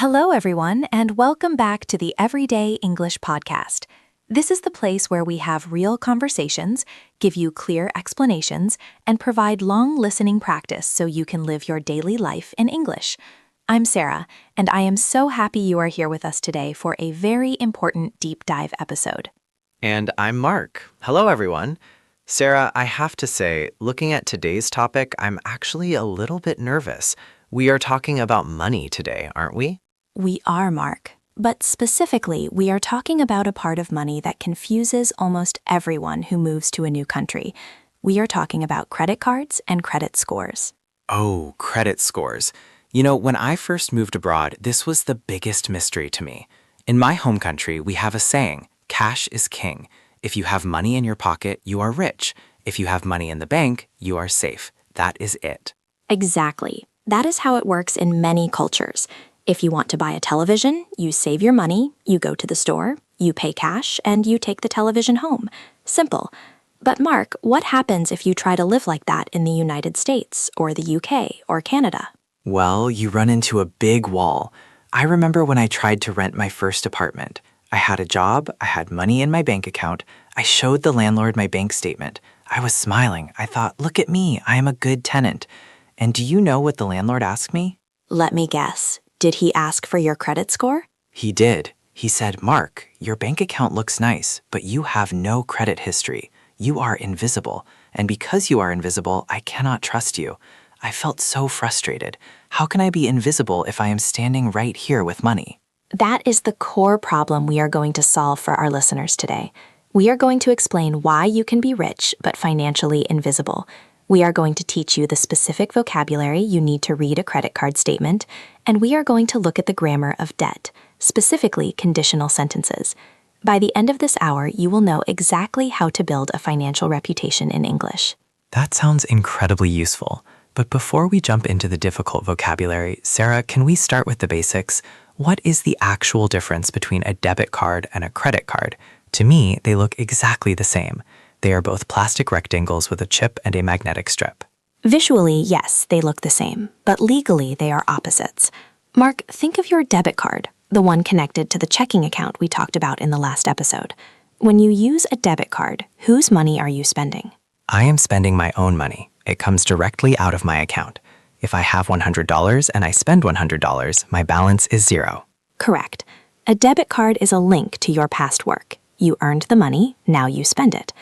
Hello, everyone, and welcome back to the Everyday English Podcast. This is the place where we have real conversations, give you clear explanations, and provide long listening practice so you can live your daily life in English. I'm Sarah, and I am so happy you are here with us today for a very important deep dive episode. And I'm Mark. Hello, everyone. Sarah, I have to say, looking at today's topic, I'm actually a little bit nervous. We are talking about money today, aren't we? We are, Mark. But specifically, we are talking about a part of money that confuses almost everyone who moves to a new country. We are talking about credit cards and credit scores. Oh, credit scores. You know, when I first moved abroad, this was the biggest mystery to me. In my home country, we have a saying, cash is king. If you have money in your pocket, you are rich. If you have money in the bank, you are safe. That is it. Exactly. That is how it works in many cultures. If you want to buy a television, you save your money, you go to the store, you pay cash, and you take the television home. Simple. But Mark, what happens if you try to live like that in the United States, or the UK, or Canada? Well, you run into a big wall. I remember when I tried to rent my first apartment. I had a job, I had money in my bank account, I showed the landlord my bank statement. I was smiling. I thought, look at me, I am a good tenant. And do you know what the landlord asked me? Let me guess. Did he ask for your credit score? He did. He said, Mark, your bank account looks nice, but you have no credit history. You are invisible. And because you are invisible, I cannot trust you. I felt so frustrated. How can I be invisible if I am standing right here with money? That is the core problem we are going to solve for our listeners today. We are going to explain why you can be rich but financially invisible. We are going to teach you the specific vocabulary you need to read a credit card statement, and we are going to look at the grammar of debt, specifically conditional sentences. By the end of this hour, you will know exactly how to build a financial reputation in English. That sounds incredibly useful. But before we jump into the difficult vocabulary, Sarah, can we start with the basics? What is the actual difference between a debit card and a credit card? To me, they look exactly the same. They are both plastic rectangles with a chip and a magnetic strip. Visually, yes, they look the same, but legally they are opposites. Mark, think of your debit card, the one connected to the checking account we talked about in the last episode. When you use a debit card, whose money are you spending? I am spending my own money. It comes directly out of my account. If I have $100 and I spend $100, my balance is zero. Correct. A debit card is a link to your past work. You earned the money, now you spend it.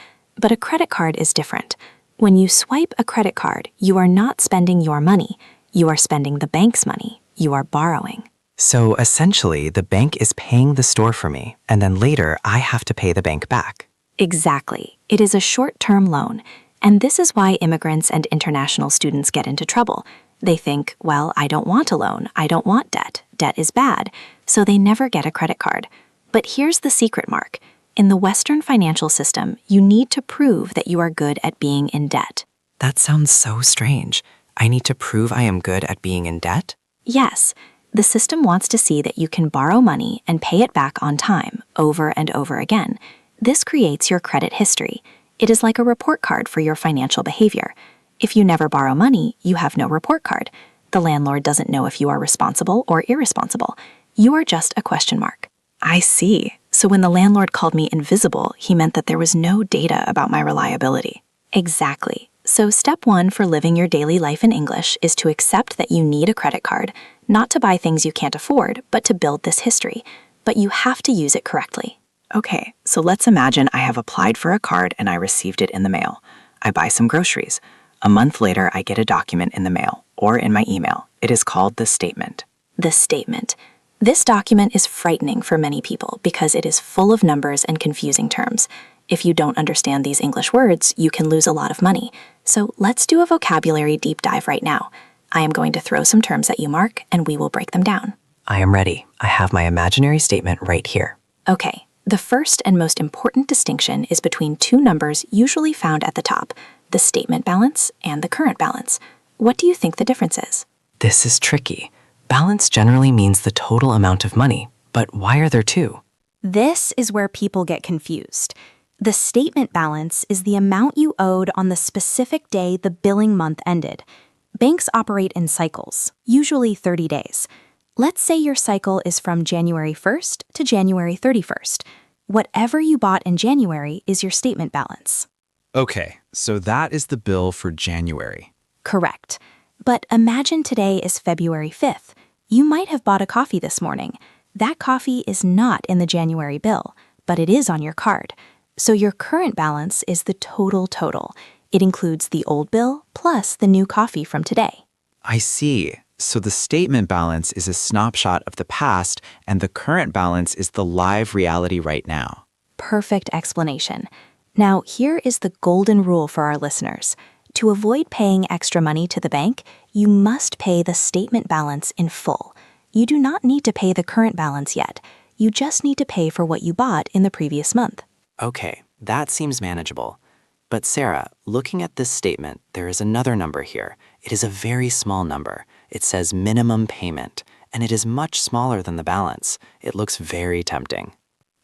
But a credit card is different. When you swipe a credit card, you are not spending your money. You are spending the bank's money. You are borrowing. So essentially, the bank is paying the store for me, and then later I have to pay the bank back. Exactly. It is a short-term loan. And this is why immigrants and international students get into trouble. They think, well, I don't want a loan. I don't want debt. Debt is bad. So they never get a credit card. But here's the secret, Mark. In the Western financial system, you need to prove that you are good at being in debt. That sounds so strange. I need to prove I am good at being in debt? Yes. The system wants to see that you can borrow money and pay it back on time, over and over again. This creates your credit history. It is like a report card for your financial behavior. If you never borrow money, you have no report card. The landlord doesn't know if you are responsible or irresponsible. You are just a question mark. I see. So when the landlord called me invisible, he meant that there was no data about my reliability. Exactly. So step 1 for living your daily life in English is to accept that you need a credit card, not to buy things you can't afford, but to build this history. But you have to use it correctly. Okay, so let's imagine I have applied for a card and I received it in the mail. I buy some groceries. A month later, I get a document in the mail or in my email. It is called the statement. The statement. This document is frightening for many people because it is full of numbers and confusing terms. If you don't understand these English words, you can lose a lot of money. So let's do a vocabulary deep dive right now. I am going to throw some terms at you, Mark, and we will break them down. I am ready. I have my imaginary statement right here. Okay. The first and most important distinction is between two numbers usually found at the top, the statement balance and the current balance. What do you think the difference is? This is tricky. Balance generally means the total amount of money, but why are there two? This is where people get confused. The statement balance is the amount you owed on the specific day the billing month ended. Banks operate in cycles, usually 30 days. Let's say your cycle is from January 1st to January 31st. Whatever you bought in January is your statement balance. Okay, so that is the bill for January. Correct. But imagine today is February 5th. You might have bought a coffee this morning. That coffee is not in the January bill, but it is on your card. So your current balance is the total. It includes the old bill plus the new coffee from today. I see. So the statement balance is a snapshot of the past, and the current balance is the live reality right now. Perfect explanation. Now, here is the golden rule for our listeners. To avoid paying extra money to the bank, you must pay the statement balance in full. You do not need to pay the current balance yet. You just need to pay for what you bought in the previous month. Okay, that seems manageable. But Sarah, looking at this statement, there is another number here. It is a very small number. It says minimum payment, and it is much smaller than the balance. It looks very tempting.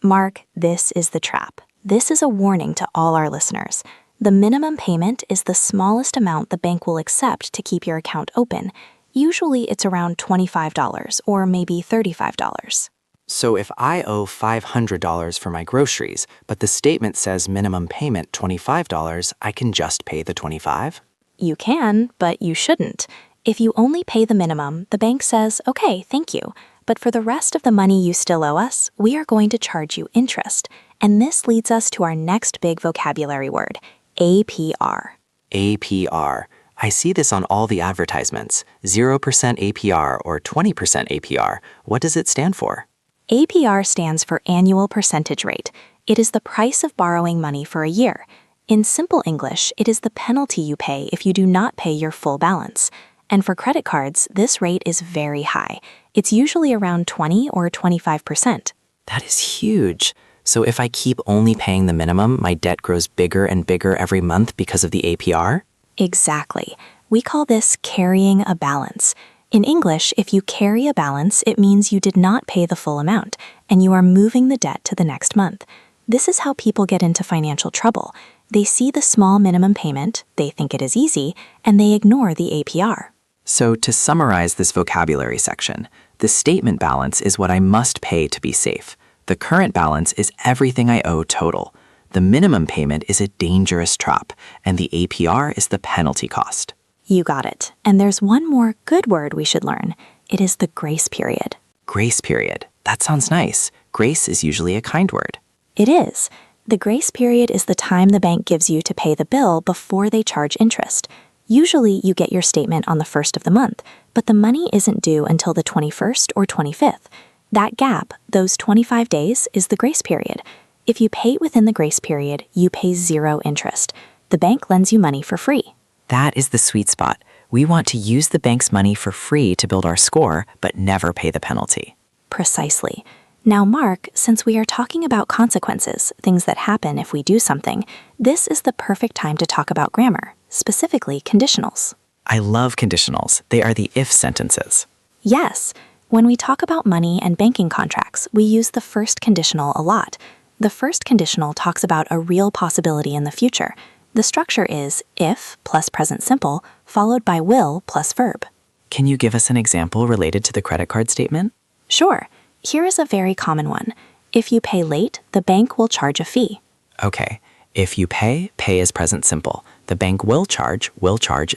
Mark, this is the trap. This is a warning to all our listeners. The minimum payment is the smallest amount the bank will accept to keep your account open. Usually it's around $25 or maybe $35. So if I owe $500 for my groceries, but the statement says minimum payment $25, I can just pay the $25? You can, but you shouldn't. If you only pay the minimum, the bank says, okay, thank you. But for the rest of the money you still owe us, we are going to charge you interest. And this leads us to our next big vocabulary word, APR. APR. I see this on all the advertisements. 0% APR or 20% APR. What does it stand for? APR stands for annual percentage rate. It is the price of borrowing money for a year. In simple English, it is the penalty you pay if you do not pay your full balance. And for credit cards, this rate is very high. It's usually around 20 or 25%. That is huge. So if I keep only paying the minimum, my debt grows bigger and bigger every month because of the APR? Exactly. We call this carrying a balance. In English, if you carry a balance, it means you did not pay the full amount, and you are moving the debt to the next month. This is how people get into financial trouble. They see the small minimum payment, they think it is easy, and they ignore the APR. So to summarize this vocabulary section, the statement balance is what I must pay to be safe. The current balance is everything I owe total. The minimum payment is a dangerous trap, and the APR is the penalty cost. You got it. And there's one more good word we should learn. It is the grace period. Grace period. That sounds nice. Grace is usually a kind word. It is. The grace period is the time the bank gives you to pay the bill before they charge interest. Usually you get your statement on the 1st of the month, but the money isn't due until the 21st or 25th. That gap, those 25 days, is the grace period. If you pay within the grace period, you pay 0 interest. The bank lends you money for free. That is the sweet spot. We want to use the bank's money for free to build our score, but never pay the penalty. Precisely. Now, Mark, since we are talking about consequences, things that happen if we do something, this is the perfect time to talk about grammar, specifically conditionals. I love conditionals. They are the if sentences. Yes. When we talk about money and banking contracts, we use the first conditional a lot. The first conditional talks about a real possibility in the future. The structure is if plus present simple, followed by will plus verb. Can you give us an example related to the credit card statement? Sure. Here is a very common one. If you pay late, the bank will charge a fee. Okay. If you pay is present simple. The bank will charge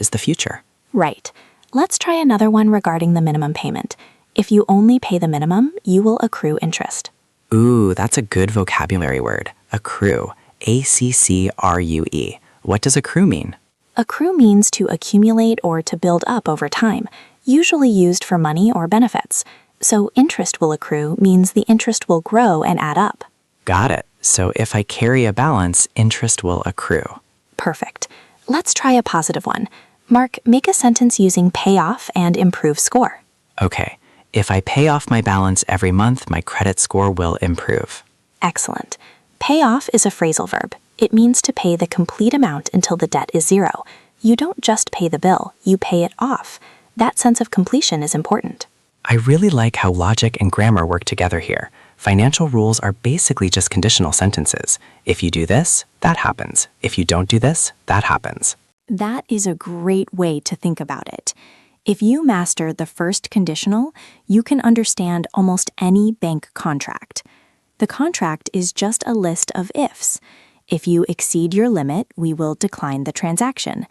is the future. Right. Let's try another one regarding the minimum payment. If you only pay the minimum, you will accrue interest. Ooh, that's a good vocabulary word. Accrue. ACCRUE. What does accrue mean? Accrue means to accumulate or to build up over time, usually used for money or benefits. So interest will accrue means the interest will grow and add up. Got it. So if I carry a balance, interest will accrue. Perfect. Let's try a positive one. Mark, make a sentence using pay off and improve score. Okay. If I pay off my balance every month, my credit score will improve. Excellent. Pay off is a phrasal verb. It means to pay the complete amount until the debt is 0. You don't just pay the bill, you pay it off. That sense of completion is important. I really like how logic and grammar work together here. Financial rules are basically just conditional sentences. If you do this, that happens. If you don't do this, that happens. That is a great way to think about it. If you master the first conditional, you can understand almost any bank contract. The contract is just a list of ifs. If you exceed your limit, we will decline the transaction.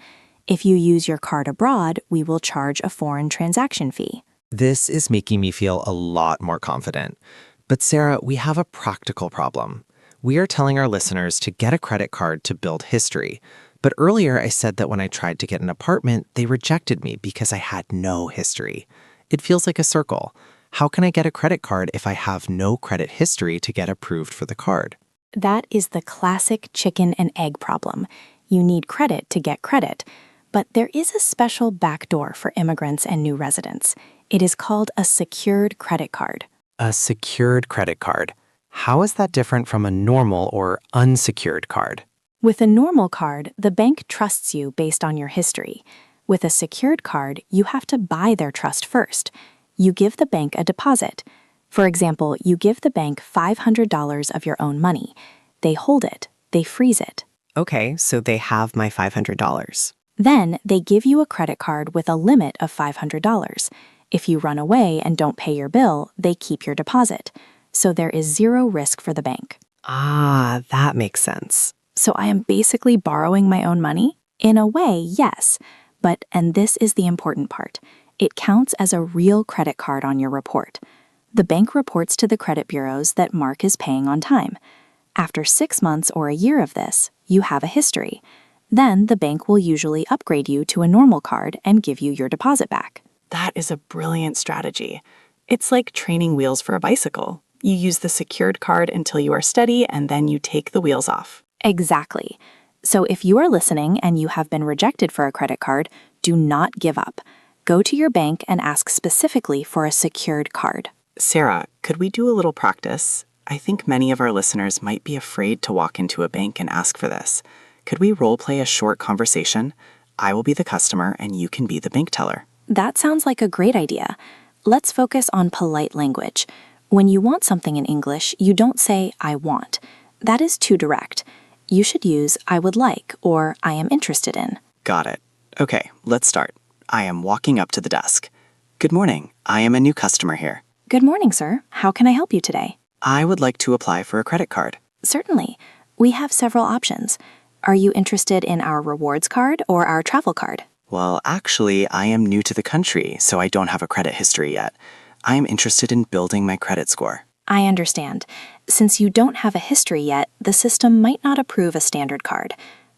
If you use your card abroad, we will charge a foreign transaction fee. This is making me feel a lot more confident. But Sarah, we have a practical problem. We are telling our listeners to get a credit card to build history. But earlier I said that when I tried to get an apartment, they rejected me because I had no history. It feels like a circle. How can I get a credit card if I have no credit history to get approved for the card? That is the classic chicken and egg problem. You need credit to get credit. But there is a special backdoor for immigrants and new residents. It is called a secured credit card. A secured credit card. How is that different from a normal or unsecured card? With a normal card, the bank trusts you based on your history. With a secured card, you have to buy their trust first. You give the bank a deposit. For example, you give the bank $500 of your own money. They hold it. They freeze it. Okay, so they have my $500. Then they give you a credit card with a limit of $500. If you run away and don't pay your bill, they keep your deposit. So there is zero risk for the bank. Ah, that makes sense. So I am basically borrowing my own money? In a way, yes. But, and this is the important part, it counts as a real credit card on your report. The bank reports to the credit bureaus that Mark is paying on time. After 6 months or a year of this, you have a history. Then the bank will usually upgrade you to a normal card and give you your deposit back. That is a brilliant strategy. It's like training wheels for a bicycle. You use the secured card until you are steady, and then you take the wheels off. Exactly. So if you are listening and you have been rejected for a credit card, do not give up. Go to your bank and ask specifically for a secured card. Sarah, could we do a little practice? I think many of our listeners might be afraid to walk into a bank and ask for this. Could we role play a short conversation? I will be the customer and you can be the bank teller. That sounds like a great idea. Let's focus on polite language. When you want something in English, you don't say, I want. That is too direct. You should use I would like or I am interested in. Got it. Okay, let's start. I am walking up to the desk. Good morning. I am a new customer here. Good morning, sir. How can I help you today? I would like to apply for a credit card. Certainly. We have several options. Are you interested in our rewards card or our travel card? Well, actually, I am new to the country, so I don't have a credit history yet. I am interested in building my credit score. I understand. Since you don't have a history yet, the system might not approve a standard card.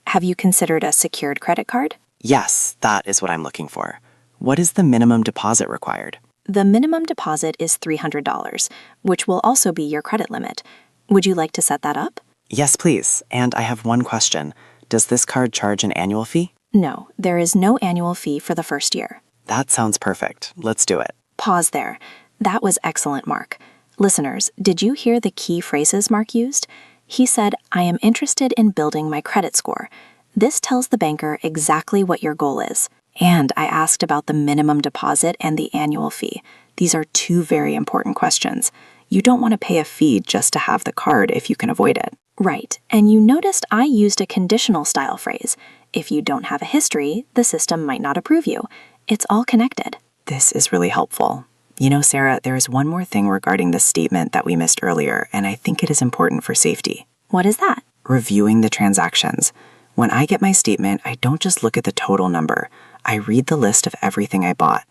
Have you considered a secured credit card? Yes, that is what I'm looking for. What is the minimum deposit required? The minimum deposit is $300, which will also be your credit limit. Would you like to set that up? Yes, please. And I have one question. Does this card charge an annual fee? No, there is no annual fee for the first year. That sounds perfect. Let's do it. Pause there. That was excellent, Mark. Listeners, did you hear the key phrases Mark used? He said, I am interested in building my credit score. This tells the banker exactly what your goal is. And I asked about the minimum deposit and the annual fee. These are two very important questions. You don't want to pay a fee just to have the card if you can avoid it. Right, and you noticed I used a conditional style phrase. If you don't have a history, the system might not approve you. It's all connected. This is really helpful. You know, Sarah, there is one more thing regarding the statement that we missed earlier, and I think it is important for safety. What is that? Reviewing the transactions. When I get my statement, I don't just look at the total number. I read the list of everything I bought.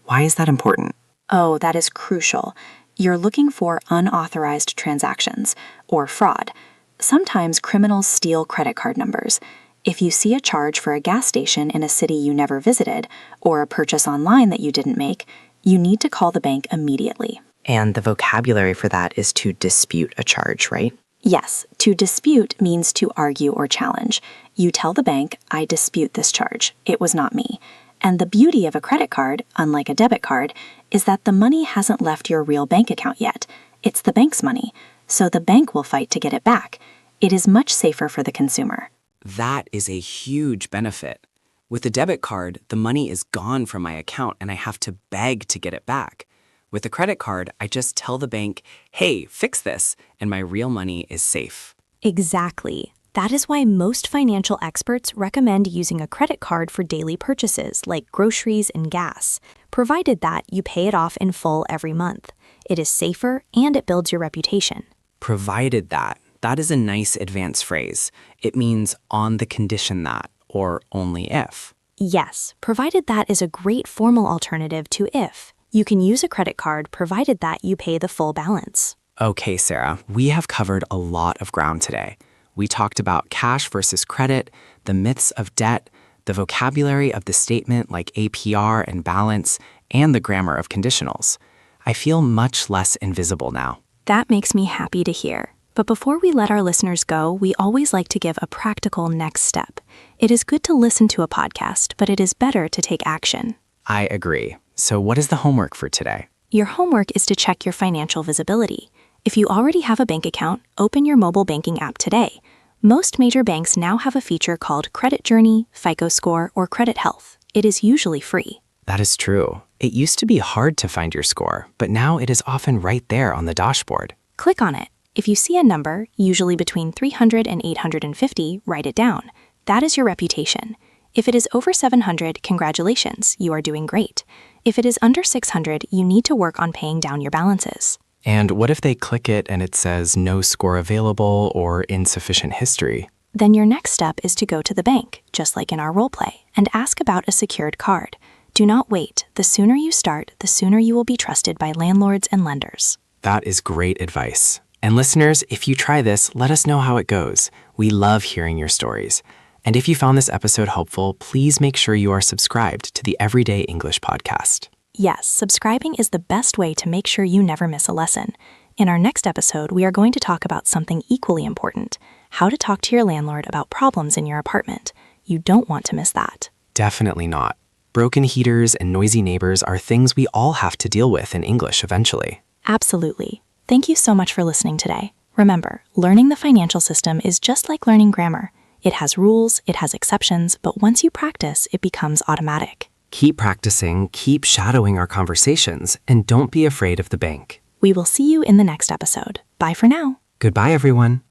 Why is that important? Oh, that is crucial. You're looking for unauthorized transactions, or fraud. Sometimes criminals steal credit card numbers. If you see a charge for a gas station in a city you never visited, or a purchase online that you didn't make, you need to call the bank immediately. And the vocabulary for that is to dispute a charge, right? Yes, to dispute means to argue or challenge. You tell the bank, I dispute this charge. It was not me. And the beauty of a credit card, unlike a debit card, is that the money hasn't left your real bank account yet. It's the bank's money, so the bank will fight to get it back. It is much safer for the consumer. That is a huge benefit. With a debit card, the money is gone from my account and I have to beg to get it back. With a credit card, I just tell the bank, hey, fix this, and my real money is safe. Exactly. That is why most financial experts recommend using a credit card for daily purchases like groceries and gas, provided that you pay it off in full every month. It is safer and it builds your reputation. Provided that. That is a nice advanced phrase. It means on the condition that, or only if. Yes, provided that is a great formal alternative to if. You can use a credit card provided that you pay the full balance. Okay, Sarah, we have covered a lot of ground today. We talked about cash versus credit, the myths of debt, the vocabulary of the statement like APR and balance, and the grammar of conditionals. I feel much less invisible now. That makes me happy to hear. But before we let our listeners go, we always like to give a practical next step. It is good to listen to a podcast, but it is better to take action. I agree. So what is the homework for today? Your homework is to check your financial visibility. If you already have a bank account, open your mobile banking app today. Most major banks now have a feature called Credit Journey, FICO Score, or Credit Health. It is usually free. That is true. It used to be hard to find your score, but now it is often right there on the dashboard. Click on it. If you see a number, usually between 300 and 850, write it down. That is your reputation. If it is over 700, congratulations, you are doing great. If it is under 600, you need to work on paying down your balances. And what if they click it and it says no score available or insufficient history? Then your next step is to go to the bank, just like in our role play, and ask about a secured card. Do not wait. The sooner you start, the sooner you will be trusted by landlords and lenders. That is great advice. And listeners, if you try this, let us know how it goes. We love hearing your stories. And if you found this episode helpful, please make sure you are subscribed to the Everyday English podcast. Yes, subscribing is the best way to make sure you never miss a lesson. In our next episode, we are going to talk about something equally important: how to talk to your landlord about problems in your apartment. You don't want to miss that. Definitely not. Broken heaters and noisy neighbors are things we all have to deal with in English eventually. Absolutely. Thank you so much for listening today. Remember, learning the financial system is just like learning grammar. It has rules, it has exceptions, but once you practice, it becomes automatic. Keep practicing, keep shadowing our conversations, and don't be afraid of the bank. We will see you in the next episode. Bye for now. Goodbye, everyone.